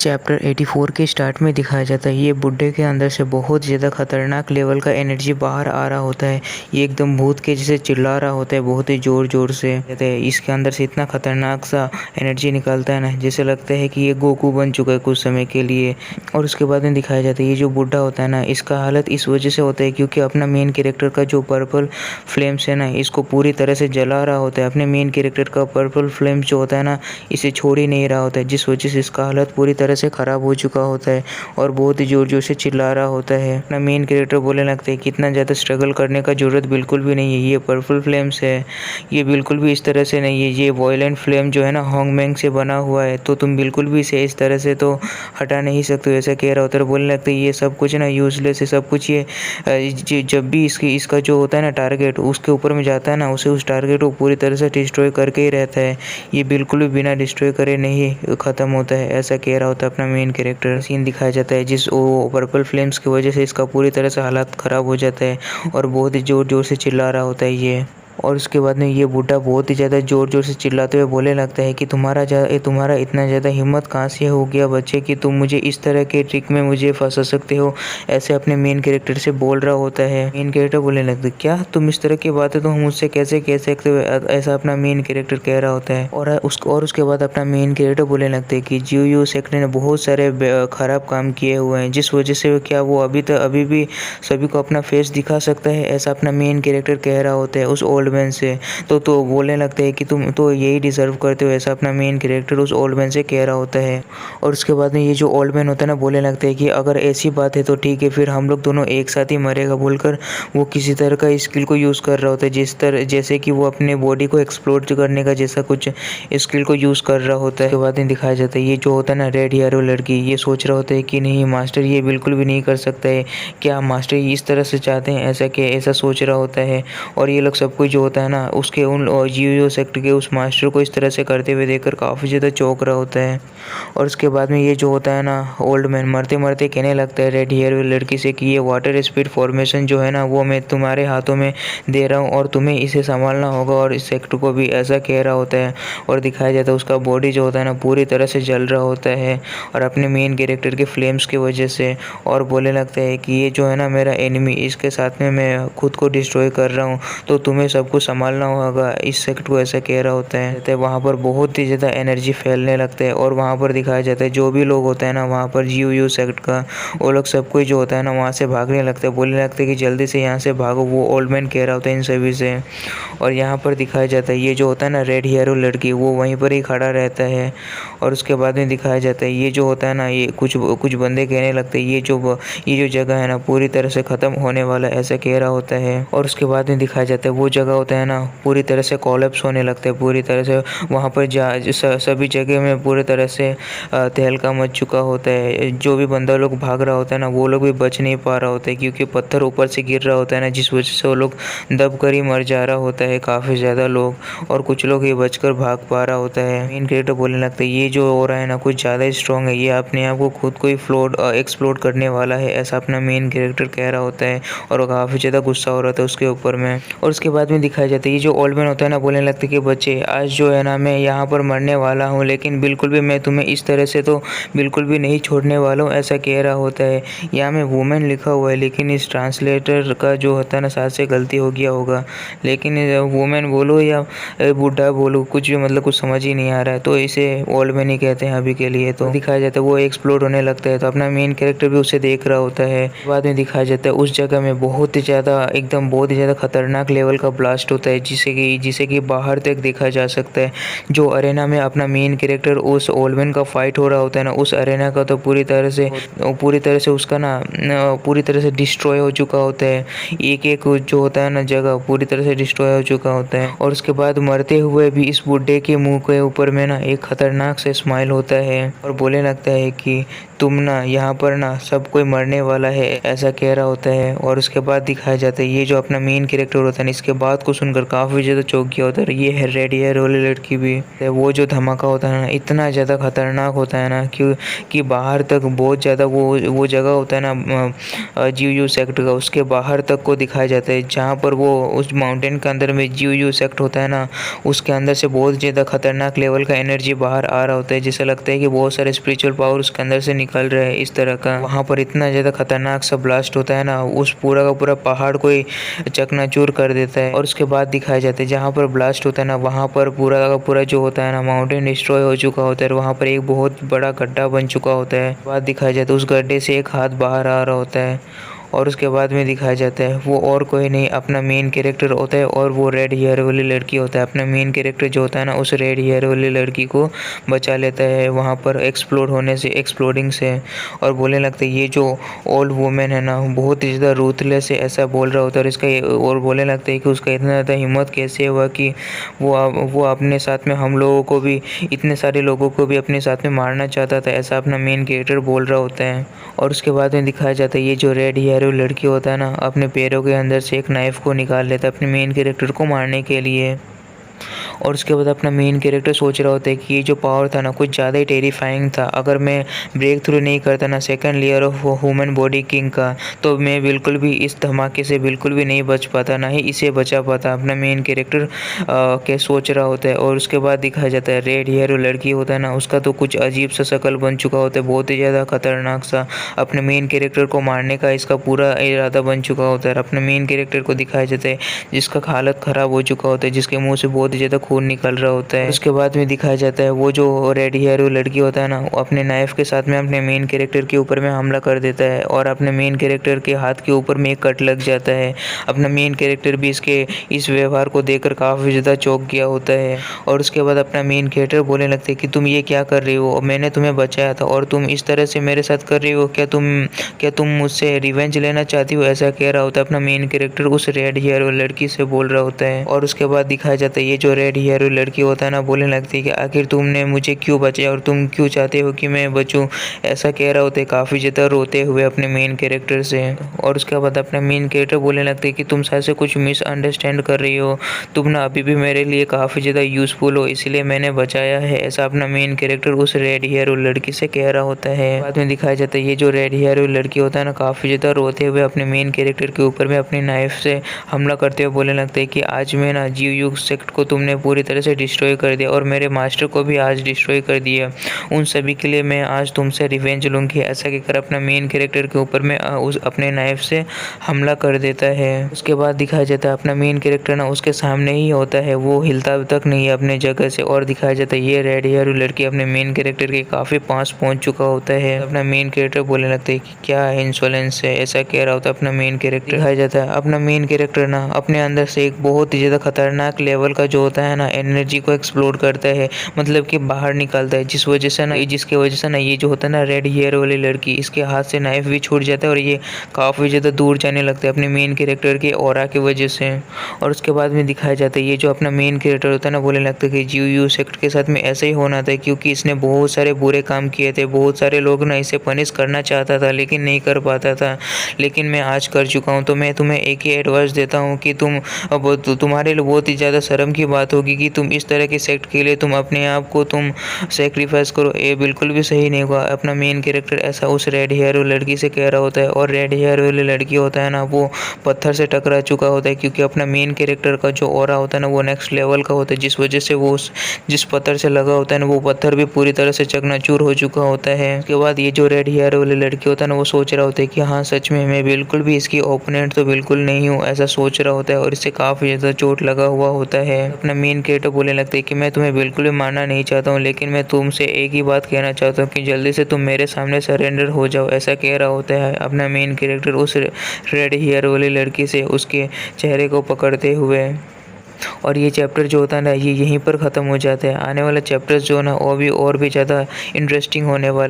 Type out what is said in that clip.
Chapter 84 के start में दिखाया जाता है ये बुड्ढे के अंदर से बहुत ज़्यादा खतरनाक लेवल का एनर्जी बाहर आ रहा होता है। ये एकदम भूत के जैसे चिल्ला रहा होता है बहुत ही ज़ोर ज़ोर से। कहते हैं इसके अंदर से इतना खतरनाक सा एनर्जी निकलता है ना, जैसे लगता है कि ये गोकू बन चुका है कुछ समय के लिए। और उसके बाद में दिखाया जाता है ये जो बुड्ढा होता है ना, इसका हालत इस वजह से होता है क्योंकि अपना मेन कैरेक्टर का जो पर्पल फ्लेम्स है ना, इसको पूरी तरह से जला रहा होता है। अपने मेन कैरेक्टर का पर्पल फ्लेम्स जो होता है ना, इसे छोड़ ही नहीं रहा होता है, जिस वजह से इसका हालत पूरी तरह से ख़राब हो चुका होता है और बहुत ही ज़ोर ज़ोर से चिल्ला रहा होता है। अपना मेन कैरेक्टर बोलने लगता है कि इतना ज़्यादा स्ट्रगल करने का ज़रूरत बिल्कुल भी नहीं है। ये पर्पल फ्लेम्स है, ये बिल्कुल भी इस तरह से नहीं है। ये वॉयलेंट फ्लेम जो है ना होंगमैंग से बना हुआ है, तो तुम बिल्कुल भी इसे इस तरह से तो हटा नहीं सकते हो, ऐसा कह रहा होता है। बोलने लगता है ये सब कुछ ना यूजलेस है, सब कुछ ये जब भी इसका जो होता है ना टारगेट उसके ऊपर में जाता है ना, उसे उस टारगेट को पूरी तरह से डिस्ट्रॉय करके ही रहता है। ये बिल्कुल भी बिना डिस्ट्रॉय करे नहीं ख़त्म होता है, ऐसा कह रहा होता है अपना मेन कैरेक्टर। सीन दिखाया जाता है जिस वो पर्पल फ्लेम्स की वजह से इसका पूरी तरह से हालात ख़राब हो जाता है और बहुत ही ज़ोर ज़ोर से चिल्ला रहा होता है ये। और उसके बाद में ये बूढ़ा बहुत ही ज़्यादा ज़ोर ज़ोर से चिल्लाते हुए बोलने लगता है कि तुम्हारा इतना ज़्यादा हिम्मत कहाँ से हो गया बच्चे कि तुम मुझे इस तरह के ट्रिक में मुझे फंसा सकते हो, ऐसे अपने मेन कैरेक्टर से बोल रहा होता है। मेन कैरेक्टर बोलने लगता है क्या तुम इस तरह की बातें तो मुझसे कैसे कह सकते हो, ऐसा अपना मेन कैरेक्टर कह रहा होता है। और उसके बाद अपना मेन कैरेक्टर बोलने लगता है कि जियो सेक्टर ने बहुत सारे ख़राब काम किए हुए हैं, जिस वजह से क्या वो अभी भी सभी को अपना फेस दिखा सकता है, ऐसा अपना मेन कैरेक्टर कह रहा होता है उस ओल्ड मैन से। तो बोलने लगते हैं कि तुम तो यही डिजर्व करते हो, ऐसा अपना मेन कैरेक्टर उस ओल्ड मैन से कह रहा होता है। और उसके बाद में ये जो ओल्ड मैन होता है ना, बोलने लगते हैं कि अगर ऐसी बात है तो ठीक है, फिर हम लोग दोनों एक साथ ही मरेगा बोलकर वो किसी तरह का स्किल को यूज़ कर रहा होता है, जैसे कि वो अपने बॉडी को एक्सप्लोर करने का जैसा कुछ स्किल को यूज़ कर रहा होता है। उसके बाद में दिखाया जाता है ये जो होता है ना रेड हेयर लड़की, ये सोच रहा होता है कि नहीं मास्टर ये बिल्कुल भी नहीं कर सकता है, क्या मास्टर इस तरह से चाहते हैं, ऐसा सोच रहा होता है। और ये लोग सब कुछ जो होता है ना उसके उन जियो सेक्टर के उस मास्टर को इस तरह से करते हुए देखकर काफ़ी ज़्यादा चौंक रहा होता है। और उसके बाद में ये जो होता है ना ओल्ड मैन मरते मरते कहने लगता है रेड हेयर लड़की से कि ये वाटर स्पीड फॉर्मेशन जो है ना वो मैं तुम्हारे हाथों में दे रहा हूँ और तुम्हें इसे संभालना होगा, और इस सेक्टर को भी, ऐसा कह रहा होता है। और दिखाया जाता है उसका बॉडी जो होता है ना पूरी तरह से जल रहा होता है और अपने मेन कैरेक्टर के फ्लेम्स की वजह से। और बोलने लगता है कि ये जो है ना मेरा एनिमी, इसके साथ में मैं खुद को डिस्ट्रॉय कर रहा हूँ, तो तुम्हें सब कुछ संभालना होगा इस सेक्टर को, ऐसा कह रहा होता है। तो वहाँ पर बहुत ही ज़्यादा एनर्जी फैलने लगता है और वहाँ पर दिखाया जाता है जो भी लोग होते हैं ना वहाँ पर जियो सेक्टर का, वो लोग सब कोई जो होता है ना वहाँ से भागने लगता है। बोलने लगता है कि जल्दी से यहाँ से भागो, वो ओल्ड मैन कह रहा होता है इन सभी से। और यहाँ पर दिखाया जाता है ये जो होता है ना रेड हेयर लड़की, वो वहीं पर ही खड़ा रहता है। और उसके बाद में दिखाया जाता है ये जो होता है ना, ये कुछ बंदे कहने लगते हैं ये जो जगह है ना पूरी तरह से ख़त्म होने वाला है, ऐसा कह रहा होता है। और उसके बाद में दिखाया जाता है वो जगह होता है ना पूरी तरह से कोलैप्स होने लगता है, पूरी तरह से वहाँ पर सभी जगह में पूरी तरह से तहलका मच चुका होता है। जो भी बंदा लोग भाग रहा होता है ना वो लोग भी बच नहीं पा रहा होता है क्योंकि पत्थर ऊपर से गिर रहा होता है ना, जिस वजह से वो लोग दब कर ही मर जा रहा होता है काफ़ी ज़्यादा लोग, और कुछ लोग ही बचकर भाग पा रहा होता है। मेन कैरेक्टर बोलने लगता है ये जो हो रहा है ना कुछ ज़्यादा ही स्ट्रॉन्ग है, ये अपने आप को खुद को ही एक्सप्लोड करने वाला है, ऐसा अपना मेन कैरेक्टर कह रहा होता है। और वो काफ़ी ज़्यादा गुस्सा हो रहा था उसके ऊपर में। और उसके बाद में दिखाया जाता है ये जो ओल्ड मैन होता है ना बोलने लगता है कि बच्चे आज जो है ना मैं यहाँ पर मरने वाला हूँ, लेकिन बिल्कुल भी मैं तुम्हें इस तरह से तो बिल्कुल भी नहीं छोड़ने वाला हूँ, ऐसा कह रहा होता है। यहाँ में वुमेन लिखा हुआ है लेकिन इस ट्रांसलेटर का जो होता है ना साथ से गलती हो गया होगा, लेकिन वुमेन बोलो या बूढ़ा बोलो कुछ भी मतलब कुछ समझ ही नहीं आ रहा है, तो इसे ओल्ड मैन ही कहते हैं अभी के लिए। तो दिखाया जाता है वो एक्सप्लोड होने लगता है, तो अपना मेन कैरेक्टर भी उसे देख रहा होता है। बाद में दिखाया जाता है उस जगह में बहुत ही ज़्यादा खतरनाक लेवल का ब्लास्ट होता है, जिसे कि बाहर तक देखा जा सकता है। जो अरेना में अपना मेन कैरेक्टर उस ओल्ड मैन का फाइट हो रहा होता है ना, उस अरेना का तो पूरी तरह से उसका ना पूरी तरह से डिस्ट्रॉय हो चुका होता है। एक जो होता है ना जगह पूरी तरह से डिस्ट्रॉय हो चुका होता है। और उसके बाद मरते हुए भी इस बुड्ढे के मुंह के ऊपर में ना एक खतरनाक से स्माइल होता है और बोलने लगता है कि तुम ना यहाँ पर ना सब कोई मरने वाला है, ऐसा कह रहा होता है। और उसके बाद दिखाया जाता है ये जो अपना मेन कैरेक्टर होता है ना, इसके बाद बात को सुनकर काफ़ी ज़्यादा चौंक गया होता है। ये है रेड हेयर वाली लड़की भी। वो जो धमाका होता है ना इतना ज़्यादा खतरनाक होता है ना कि बाहर तक बहुत ज़्यादा वो जगह होता है ना जीयू सेक्ट का, उसके बाहर तक को दिखाया जाता है जहाँ पर वो उस माउंटेन के अंदर में जीयू सेक्ट होता है ना, उसके अंदर से बहुत ज़्यादा खतरनाक लेवल का एनर्जी बाहर आ रहा होता है। जैसा लगता है कि बहुत सारे स्पिरिचुअल पावर उसके अंदर से निकल रहे हैं इस तरह का। वहाँ पर इतना ज़्यादा खतरनाक सा ब्लास्ट होता है ना, उस पूरा का पूरा पहाड़ को ही चकनाचूर कर देता है। और उसके बाद दिखाया जाता है जहाँ पर ब्लास्ट होता है ना वहाँ पर पूरा का पूरा जो होता है ना माउंटेन डिस्ट्रॉय हो चुका होता है। वहाँ पर एक बहुत बड़ा गड्ढा बन चुका होता है। बाद दिखाया जाता है उस गड्ढे से एक हाथ बाहर आ रहा होता है। और उसके बाद में दिखाया जाता है वो और कोई नहीं अपना मेन कैरेक्टर होता है, और वो रेड हेयर वाली लड़की होता है। अपना मेन कैरेक्टर जो होता है ना उस रेड हेयर वाली लड़की को बचा लेता है वहाँ पर एक्सप्लोडिंग से। और बोलने लगता है ये जो ओल्ड वुमेन है ना बहुत ही ज़्यादा रूथलेस है, ऐसा बोल रहा होता है। और बोलने लगता है कि उसका इतना ज़्यादा हिम्मत कैसे हुआ कि वो अपने साथ में हम लोगों को भी, इतने सारे लोगों को भी अपने साथ में मारना चाहता था, ऐसा अपना मेन कैरेक्टर बोल रहा होता है। और उसके बाद में दिखाया जाता है ये जो रेड हेयर लड़की होता है ना अपने पैरों के अंदर से एक नाइफ को निकाल लेता है अपने मेन कैरेक्टर को मारने के लिए। और उसके बाद अपना मेन कैरेक्टर सोच रहा होता है कि ये जो पावर था ना कुछ ज़्यादा ही टेरिफाइंग था। अगर मैं ब्रेक थ्रू नहीं करता ना second layer of human body king का, तो मैं बिल्कुल भी इस धमाके से बिल्कुल भी नहीं बच पाता, ना ही इसे बचा पाता। अपना मेन कैरेक्टर के सोच रहा होता है। और उसके बाद दिखाया जाता है रेड हेयर लड़की होता है ना उसका तो कुछ अजीब सा शक्ल बन चुका होता है, बहुत ही ज़्यादा खतरनाक सा। अपने मेन कैरेक्टर को मारने का इसका पूरा इरादा बन चुका होता है। अपने मेन कैरेक्टर को दिखाया जाता है जिसका हालत ख़राब हो चुका होता है, जिसके मुँह से बहुत ही ज़्यादा खून निकल रहा होता है। उसके बाद में दिखाया जाता है वो जो रेड हेयर लड़की होता है ना अपने नाइफ के साथ में अपने मेन कैरेक्टर के ऊपर में हमला कर देता है, और अपने मेन कैरेक्टर के हाथ के ऊपर में एक कट लग जाता है। अपना मेन कैरेक्टर भी इसके इस व्यवहार को देखकर काफ़ी ज़्यादा चौंक गया होता है। और उसके बाद अपना मेन कैरेक्टर बोलने लगते हैं कि तुम ये क्या कर रही हो, मैंने तुम्हें बचाया था और तुम इस तरह से मेरे साथ कर रही हो, क्या तुम मुझसे रिवेंज लेना चाहती हो, ऐसा कह रहा होता है। अपना मेन कैरेक्टर उस रेड हेयर लड़की से बोल रहा होता है। और उसके बाद दिखाया जाता है ये जो रेड हेयर लड़की होता है ना बोलने लगती है कि आखिर तुमने मुझे क्यों बचाया और तुम क्यों चाहते हो कि मैं बचूं, ऐसा कह रहा होता है काफ़ी ज़्यादा रोते हुए अपने मेन कैरेक्टर से। और उसके बाद अपना मेन कैरेक्टर बोलने लगते है कि तुम शायद से कुछ मिसअंडरस्टैंड कर रही हो, तुम ना अभी भी मेरे लिए काफ़ी ज़्यादा यूज़फुल हो इसलिए मैंने बचाया है, ऐसा अपना मेन कैरेक्टर उस रेड हेयर लड़की से कह रहा होता है। बाद में दिखाया जाता है ये जो रेड हेयर लड़की होता है ना काफ़ी ज़्यादा रोते हुए अपने मेन कैरेक्टर के ऊपर में अपनी नाइफ से हमला करते हुए बोलने लगता है कि आज मैं ना जीयू सेक्ट को तुमने पूरी तरह से डिस्ट्रॉय कर दिया और मेरे मास्टर को भी आज डिस्ट्रॉय कर दिया, उन सभी के लिए मैं आज तुमसे रिवेंज लूँगी, ऐसा कहकर अपना मेन कैरेक्टर के ऊपर में उस अपने नाइफ से हमला कर देता है। उसके बाद दिखाया जाता है अपना मेन कैरेक्टर ना उसके सामने ही होता है, वो हिलता तक नहीं है अपने जगह से। और दिखाया जाता है ये रेड हेयर लड़की अपने मेन कैरेक्टर के काफ़ी पास पहुंच चुका होता है। अपना मेन कैरेक्टर बोलने लगता है कि क्या इंसोलेंस है, ऐसा कह रहा होता है अपना मेन कैरेक्टर। दिखाया जाता है अपना मेन कैरेक्टर ना अपने अंदर से एक बहुत ही ज़्यादा खतरनाक लेवल का जो होता है ना एनर्जी को एक्सप्लोर करता है, मतलब कि बाहर निकलता है, जिसकी वजह से ना ये जो होता है ना रेड हेयर वाली लड़की इसके हाथ से नाइफ भी छूट जाता है और ये काफ़ी ज़्यादा दूर जाने लगता है अपने मेन कैरेक्टर के ऑरा की वजह से। और उसके बाद में दिखाया जाता है ये जो अपना मेन कैरेक्टर होता है ना बोलने लगता है कि जीयू सेक्ट के साथ में ऐसा ही होना था, क्योंकि इसने बहुत सारे बुरे काम किए थे, बहुत सारे लोग ना इसे पनिश करना चाहता था लेकिन नहीं कर पाता था, लेकिन मैं आज कर चुका हूँ। तो मैं तुम्हें एक ही एडवाइस देता हूँ कि तुम्हारे लिए बहुत ही ज़्यादा शर्म की बात होगी कि तुम इस तरह के सेक्ट के लिए तुम अपने आप को तुम सेक्रीफाइस करो, ये बिल्कुल भी सही नहीं होगा। अपना मेन कैरेक्टर ऐसा उस रेड हेयर लड़की से कह रहा होता है। और रेड हेयर वाली लड़की होता है ना वो पत्थर से टकरा चुका होता है, क्योंकि अपना मेन कैरेक्टर का जो ऑरा होता है ना वो नेक्स्ट लेवल का होता है, जिस वजह से वो जिस पत्थर से लगा होता है ना वो पत्थर भी पूरी तरह से चकनाचूर हो चुका होता है। उसके बाद ये जो रेड हेयर वाली लड़की होता है ना वो सोच रहा होता है कि हाँ सच में मैं बिल्कुल भी इसकी ओपोनेंट तो बिल्कुल नहीं हूँ, ऐसा सोच रहा होता है और इससे काफ़ी ज़्यादा चोट लगा हुआ होता है। अपना मेन कैरेक्टर बोलने लगता है कि मैं तुम्हें बिल्कुल भी मारना नहीं चाहता हूँ, लेकिन मैं तुमसे एक ही बात कहना चाहता हूँ कि जल्दी से तुम मेरे सामने सरेंडर हो जाओ, ऐसा कह रहा होता है अपना मेन कैरेक्टर उस रेड हेयर वाली लड़की से उसके चेहरे को पकड़ते हुए। और ये चैप्टर जो होता है ना ये यहीं पर ख़त्म हो जाता है। आने वाला चैप्टर्स जो है ना वो भी और भी ज़्यादा इंटरेस्टिंग होने वाला